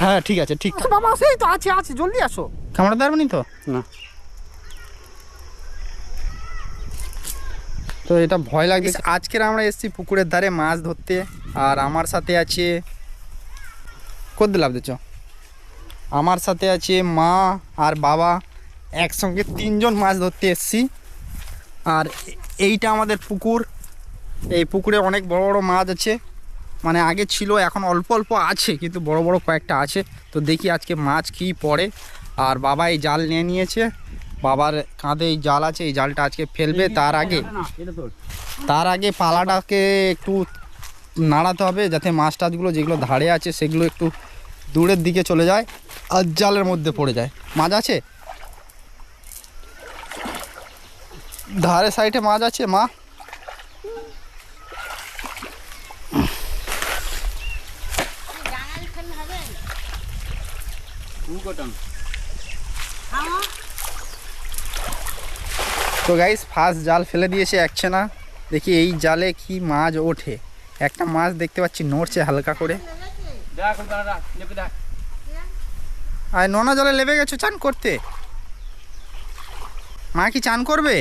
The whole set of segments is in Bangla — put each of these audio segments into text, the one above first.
হ্যাঁ ঠিক আছে, ঠিক আছে বাবা, সেই তো আছে আছে, জলদি আসো। কামড়াতে পারবেনি তো? না। তো এটা ভয় লাগছে। আজকের আমরা এসেছি পুকুরের ধারে মাছ ধরতে, আর আমার সাথে আছে কত লাভ দিচ্ছ, আমার সাথে আছে মা আর বাবা, একসঙ্গে 3 জন মাছ ধরতে এসেছি। আর এইটা আমাদের পুকুর, এই পুকুরে অনেক বড় বড় মাছ আছে, মানে আগে ছিল, এখন অল্প অল্প আছে, কিন্তু বড় বড় কয়েকটা আছে। তো দেখি আজকে মাছ কি পড়ে। আর বাবা এই জাল নিয়ে নিয়েছে, বাবার কাঁধে এই জাল আছে, এই জালটা আজকে ফেলবে। তার আগে পালাটাকে একটু নাড়াতে হবে, যাতে মাছ টাছগুলো যেগুলো ধারে আছে সেগুলো একটু দূরের দিকে চলে যায় আর জালের মধ্যে পড়ে যায়। মাছ আছে ধারে সাইডে, মাছ আছে মা? তো গাইস ফার্স্ট জাল ফেলে দিয়েছে, একছে না। দেখি এই জালে কি মাছ ওঠে। একটা মাছ দেখতে পাচ্ছি নড়ছে হালকা করে। আর নোনা জলে লেবে গেছো চান করতে? মা কি চান করবে?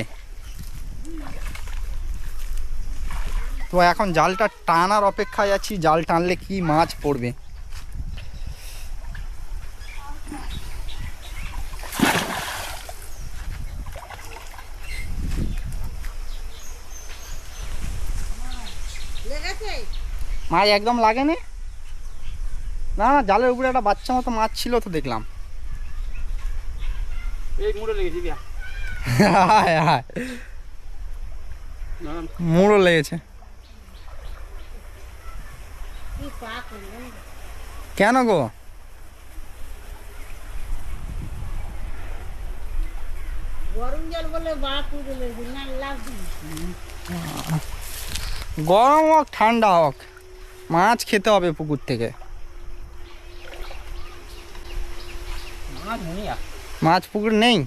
তো এখন জালটা টানার অপেক্ষায় আছি, জাল টানলে কি মাছ পড়বে। মাছ একদম লাগেনি না, না জালের উপরে একটা বাচ্চা মতো মাছ ছিল তো দেখলাম। মুড়ো লেগেছে। কেন গো? গরম হোক ঠান্ডা হোক, মাছ খেতে হবে পুকুর থেকে। মাছ পুকুর নেই?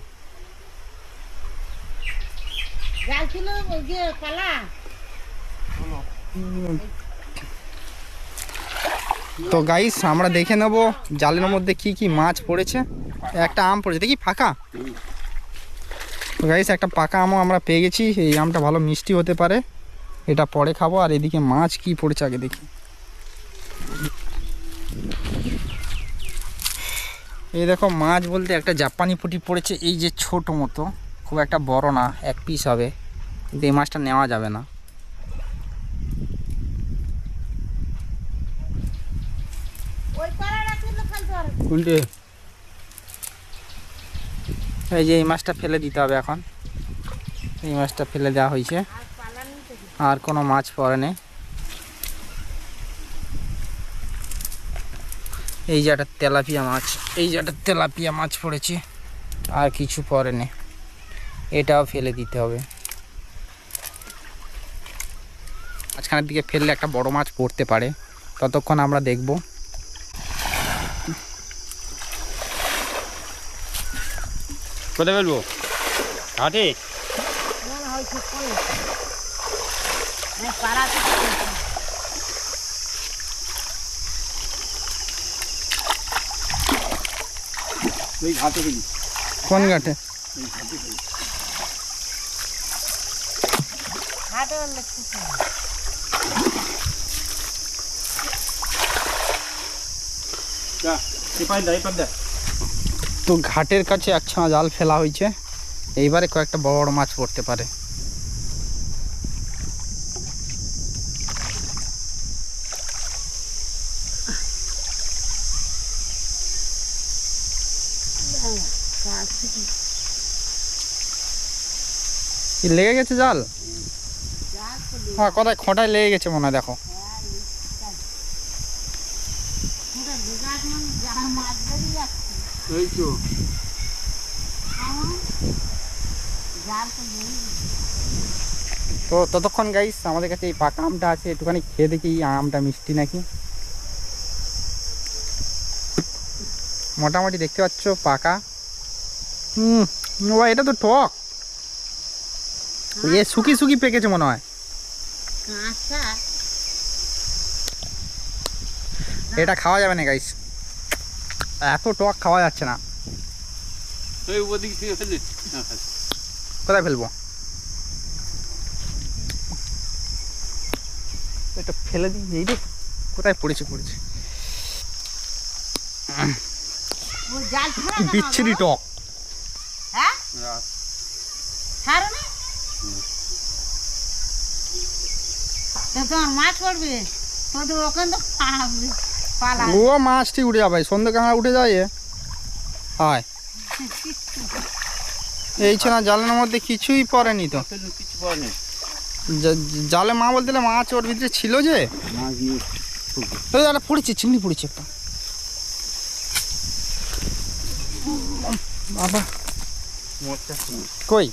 তো গাইস আমরা দেখে নেব জালের মধ্যে কি কি মাছ পড়েছে। একটা আম পড়েছে দেখি ফাঁকা। তো গাইস একটা পাকা আমও আমরা পেয়ে গেছি, এই আমটা ভালো মিষ্টি হতে পারে, এটা পরে খাবো। আর এদিকে মাছ কি পড়েছে আগে দেখি। এই দেখো মাছ বলতে একটা জাপানি পুঁটি পড়েছে, এই যে ছোট মতো, খুব একটা বড় না, 1 পিস হবে, কিন্তু এই মাছটা নেওয়া যাবে না। এই যে এই মাছটা ফেলে দিতে হবে এখন, এই মাছটা ফেলে দেওয়া হয়েছে, আর কোনো মাছ পড়ে নেই। এই যে একটা তেলাপিয়া মাছ, এই যে একটা তেলাপিয়া মাছ পড়েছে, আর কিছু পড়ে নেই, এটাও ফেলে দিতে হবে। মাঝখানের দিকে ফেললে একটা বড় মাছ পড়তে পারে, ততক্ষণ আমরা দেখব। কোথায় ফেলবো? ঘাটে? কোন ঘাটে? তো ঘাটের কাছে একখানা জাল ফেলা হয়েছে, এইবারে কয়েকটা বড় বড় মাছ পড়তে পারে। লেগে গেছে জাল? হ্যাঁ কোথায় খোঁটায় লেগে গেছে মনে হয়, দেখো। তো ততক্ষণ গাইস আমাদের কাছে এই পাকা আমটা আছে, একটুখানি খেয়ে দেখি আমটা মিষ্টি নাকি। মোটামুটি দেখতে পাচ্ছ পাকা। ও এটা তো টক, এ শুকি শুকি পেকেছে মনে হয়। এটা খাওয়া যাবে না গাইস, এত টক খাওয়া যাচ্ছে না। ওই ওদিক থেকে ফেলে কোথায় ফেলবো? এটা ফেলে দিই। এই রে কোথায় পড়েছে বিচ্ছিরি টক। হ্যাঁ ছাড়ো না তোমার মাছ পড়বে তো ওখান তো পালা ও মাছ ঠিক উঠে যাবে, সন্ধ্যে কাঁকড়া উঠে যায়। হয় এই ছিল জালের মধ্যে কিছুই পড়েনি তো। কিছু পাওয়া নেই। জালে মা বলতে মাছ ওর ভিতরে ছিল যে মাছ নিয়ে একটা পড়েছে, চিংড়ি পড়েছে একটা। বাবা কই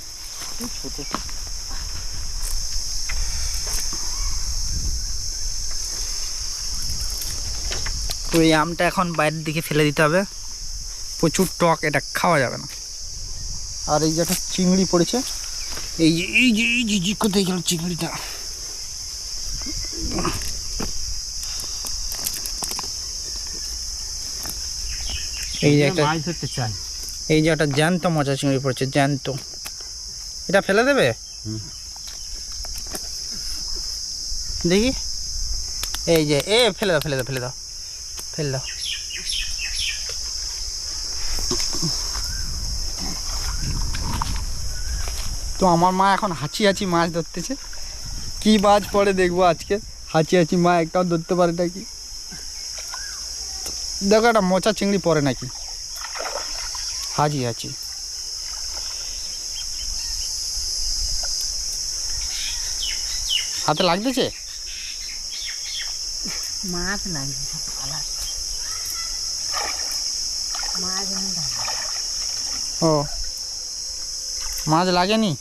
তো এই আমটা এখন বাইরের দিকে ফেলে দিতে হবে, প্রচুর টক, এটা খাওয়া যাবে না। আর এই যে একটা চিংড়ি পড়েছে, এই যে কোথায় গেল চিংড়িটা? এই যে একটা মাছ ধরতে চাই। এই যে একটা জ্যান্ত মোচা চিংড়ি পড়েছে, জ্যান্ত। এটা ফেলে দেবে? দেখি। এই যে ফেলে দাও ফেলে দাও। তো আমার মা এখন হাঁচি মাছ ধরতেছে। কি মাছ পড়ে দেখবো আজকে। হাঁচি মা একটাও ধরতে পারে নাকি। দেখো একটা মোচা চিংড়ি পড়ে নাকি। হাঁচি হাতে লাগতেছে। মাছ লাগবে মাছ ও মাছ লাগেনি।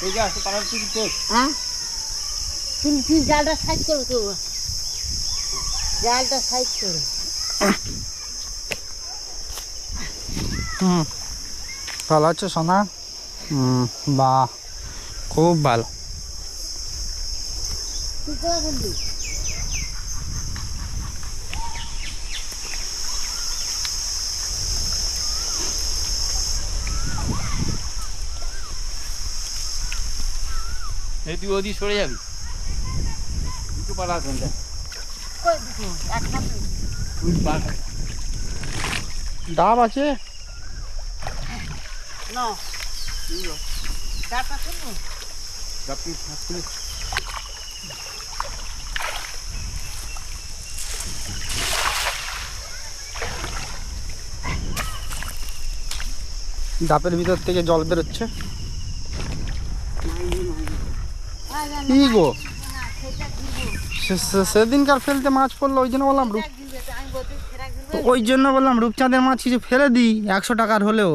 এই গাছ পাড়ার তুই তো তুমি জালটা সাইড করো তো, জালটা সাইড করো। ভালো আছো সোনা? বাহ খুব ভালো। তুই কোথায় ফেলবি? এই তুই ওদিক সরে যাবি। দুটো পাড়া আছে না। কই দুটো? একসাথে দুই পাড়া। ডাব আছে? না ডাটা ফেলবো। গাপি ফাঁকলে ডাবের ভিতর থেকে জল বেরোচ্ছে। কি গো সেদিনকার ফেলতে মাছ পড়লো, ওই জন্য বললাম ওই জন্য বললাম রূপচাঁদের মাছ কিছু ফেলে দিই 100 টাকার হলেও।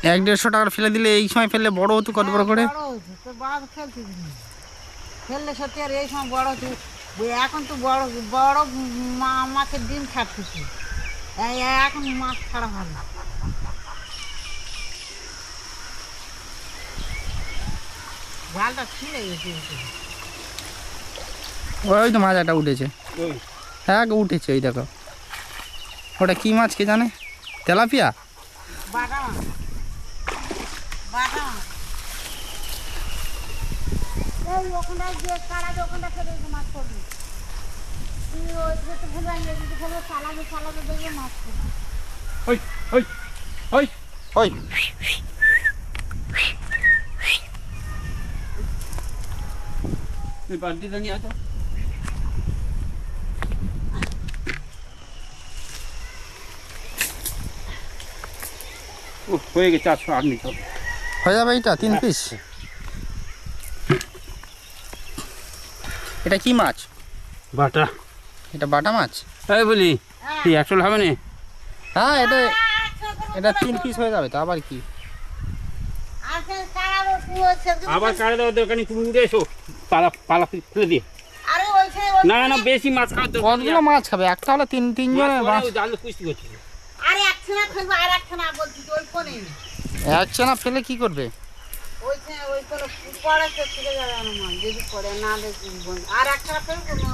100-150 টাকার ফেলে দিলে এই সময় ফেললে বড় হতো কত বড় করে। ফেললে সত্যি আর এই সময় বড় হতো। এখন তো বড় বড় মাছের ডিম ছাড়তেছে, এখন মাছ ছাড়া ভালো। জালটা ছিঁড়ে গেছে। ওই তো মাছ একটা উঠেছে। হ্যাঁ উঠেছে, ওই দেখো। ওটা কি মাছ কে জানে? তেলাপিয়া? বাটা মাছ, বাটা মাছ। এই ওখানটায় যে কাড়া ওখানটা ফেলে মাছ পড়বে। তুমি ওই যে তো ফেলে আনলে, যদি ফেলে সালাদে দেখবে মাছ পড়বে। ওই ওই ওই ওই তুই বালতিটা নিয়ে আসো। হয়ে গেছে 408 নিতে হবে। হয়ে যাবে এইটা 3 পিস। এটা কি মাছ? বাটা। এটা বাটা মাছ? তাই বলি তুই 100 হবে না? হ্যাঁ এটা 3 পিস হয়ে যাবে তো। আবার কি আবার কাড়ে দেওয়ার দরকার নেই, তুমি উঠে এসো। পালা ফেলে দিয়ে। আরে ওইখানে না না বেশি মাছ খাওয়ার দরকার নেই। কতগুলো মাছ খাবে? একটা হলে তিনজনে মাছ মাছ। পরে ও জাল কুস্তি করছে। আর একখানা ফেলবো, আর একখানা বলছি তো ওই কোনে একখানা ফেলে কি করবে? ওই কোনো পড়ে তো থেকে যাবে আমার যদি পড়ে না দেখি আর একখানা ফেলবো না।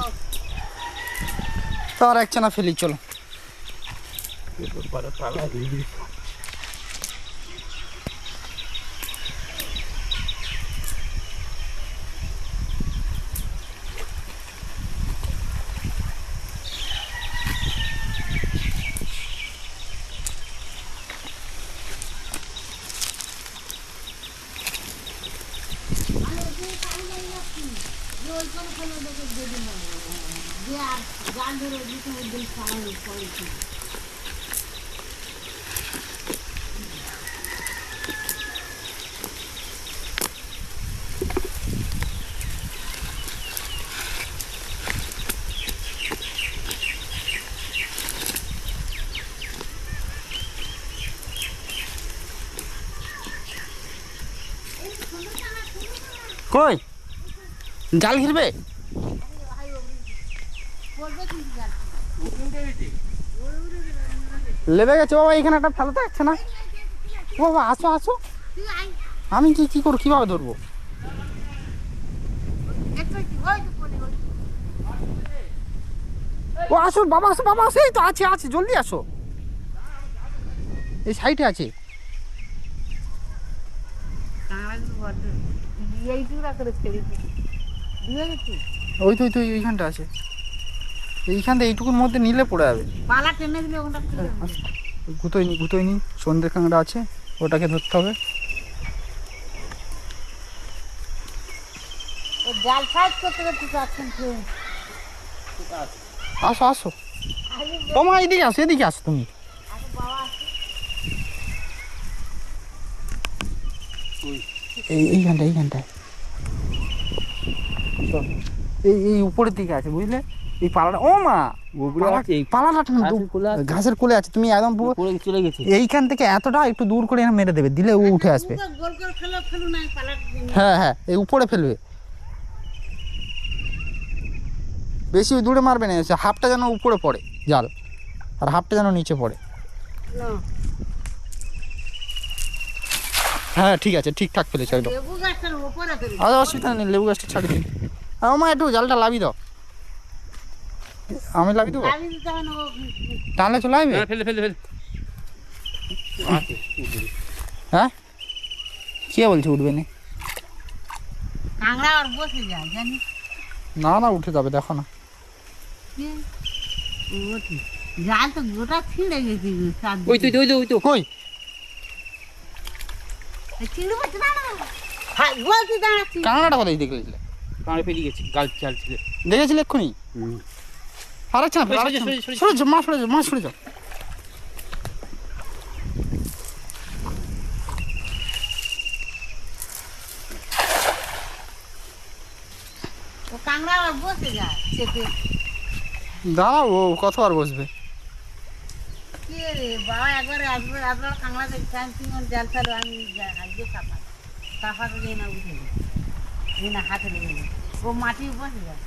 তো আর একখানা ফেলি, চলো। কই জাল ঘিরবে? লেবে গেছে বাবা, এখানে একটা ফেলতে যাচ্ছে না বাবা। আসো আসো, আমি কি করবো, কিভাবে ধরবো? ও আসো বাবা, আসো বাবা, আসো। এই তো আছে আছে, জলদি আসো। এই সাইডে আছে। ওই তো ওই তো এইখানটা আছে। এইখান থেকে এইটুকুর মধ্যে নিলে পড়ে যাবে। পালা টেনে দিলে ওটা গুতোয়নি সন্ধ্যের কাঁকড়া আছে, ওটাকে ধরতে হবে। জাল সাইজ করতে করতে যাচ্ছেন। আসো আসো, তোমা এদিকে আসো, এদিকে আসো তুমি। এইখানটায় এই উপরের দিকে আছে, বুঝলে? এই পালাটা, ও মা, পালাটা ঘাসের কোলে আছে। তুমি একদম পুরো চলে গেছে। এইখান থেকে এতটা একটু দূর করে এনে মেরে দেবে, দিলে ও উঠে আসবে। গোল করে ফেলু না পালা। হ্যাঁ হ্যাঁ, এই উপরে ফেলবে, বেশি দূরে মারবে না। হাফটা যেন উপরে পড়ে জাল, আর হাফটা যেন নিচে পড়ে। হ্যাঁ ঠিক আছে, ঠিকঠাক ফেলেছে একদম। লেবু গাছটার উপরে ফেলু। আর অসুবিধা নেই, লেবু গাছটা ছাড়ি দিন। আমার একটু জালটা লাভি দাও, আমি লাভি দেবো। আমি দিতে হবে না, টানলে চলে আসবে। ফেলে ফেলে ফেলে। হ্যাঁ কে বলছে উঠবে না? কাঁকড়া আর বসে যায় জানিস। না না, উঠে যাবে, দেখো না। জাল তো গোটা ছিঁড়ে গেছে। ওই তো ওই তো ওই তো কই ছিঁড়ে পাচ্ছে না। হ্যাঁ বলছি দাঁড়াচ্ছি। কাঁকড়াটা কোথায় দেখেছিলে? কাঁড়ে ফেলে গেছে গাল চাল ছিল। দেখেছিলে এক্ষুনি? আর আচ্ছা সরে যাও, মা সরে যাও, মা সরে যাও। ও কাঁকড়া আর বসে যায় চেপে। দাঁড়াও, ও কতবার বসবে? কে রে বাবা, একবারে আসবে আপনার কাঁকড়া দেখছি জাল ফেলো। আমি আজকে সাফাকে দিয়ে না উঠে দিই না, হাতে লেগে যায়। ও মাটি বসে যায়,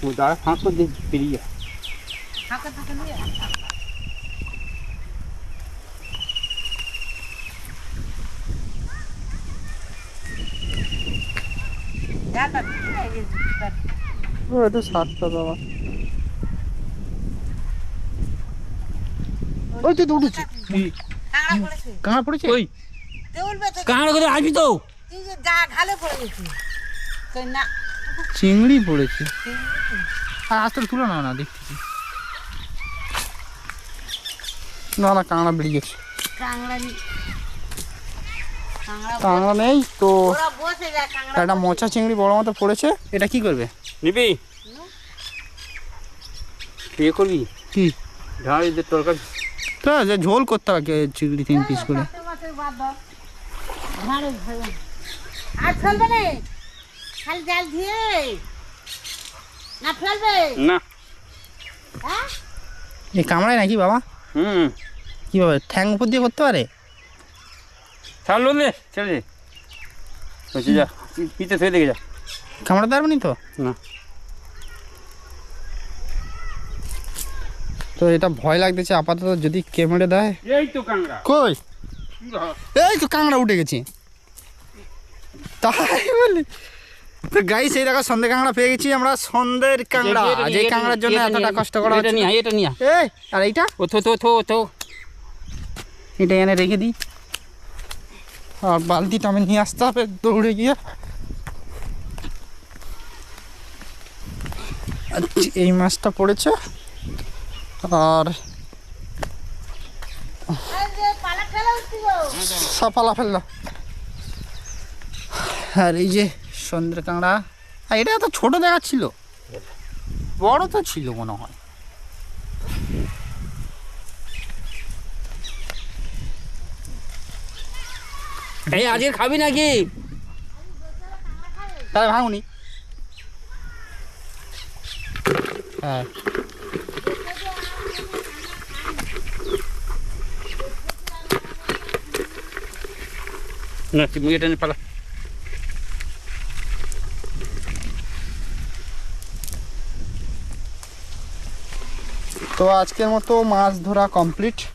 ও দাঁড়া ফাঁক করে দিয়ে পেরিয়ে যায়। ফাঁকা থাকে নিয়ে ও একটু সাতটা বাবা। ওই তো উঠেছে, কাঁকড়া পড়েছে। কাঁকড়া পড়েছে। ওই দেউলবে তো কাঁড়া করে আসবি তো। তুই যে যা ঘালে পড়ে গেছি কই না। চিংড়ি পড়েছে। আর আস্তে তুলে নাও না, দেখতেছি। না না, কাঁকড়া বেরিয়ে গেছে। কাঁকড়া কাঁকড়া নেই তো। ওরা বসে যায় কাঁকড়া। একটা মোচা চিংড়ি বড় মতো পড়েছে। এটা কি করবে? নিবি বিয়ে করবি কি ঢাড়ি দিয়ে তরকারি। তো যে ঝোল করতে হবে চিংড়ি 3 পিস করে। আর ফেলবে না, খালি জাল দিয়ে না ফেলবে না হ্যাঁ। এ কামড়ায় নাকি বাবা? কিভাবে ঠ্যাং উপর দিয়ে করতে পারে? ছাড়লো নে ছেড়ে যা পিঠে থয়ে দেখে যা। কামড়াতে পারবে নি তো? না তো এটা ভয় লাগতেছে আপাতত, যদি কেমড়ে দেয়। এই তো কাঁকড়া। কই? কি রে? এই তো কাঁকড়া উঠে গেছে। তাই বলি? তো গাইস এই দেখো সন্ধ্যে কাঁকড়া পেয়ে গেছি আমরা, সন্ধ্যের কাঁকড়া। যে কাঁকড়ার জন্য এতটা কষ্ট করা এটা হচ্ছে। নিয়ে এটা নিয়ে এই আর এইটা, ও থো থো থো থো এটা এনে রেখে দিই। আর বালতিটা আমি নিয়ে আসতে হবে দৌড়ে গিয়ে। এই মাছটা পড়েছে। আর পালা খেলা উঠছি গো। সাফালা ফেললো। আর এই যে সন্ধ্যের কাঁকড়া। আর এটা তো ছোট দেখাচ্ছিল, বড় তো ছিল মনে হয়। এই আজকে খাবি নাকি? তাহলে ভাঙুনি। হ্যাঁ না তুমি এটা নিয়ে পালা। তো আজকের মতো মাছ ধরা কমপ্লিট।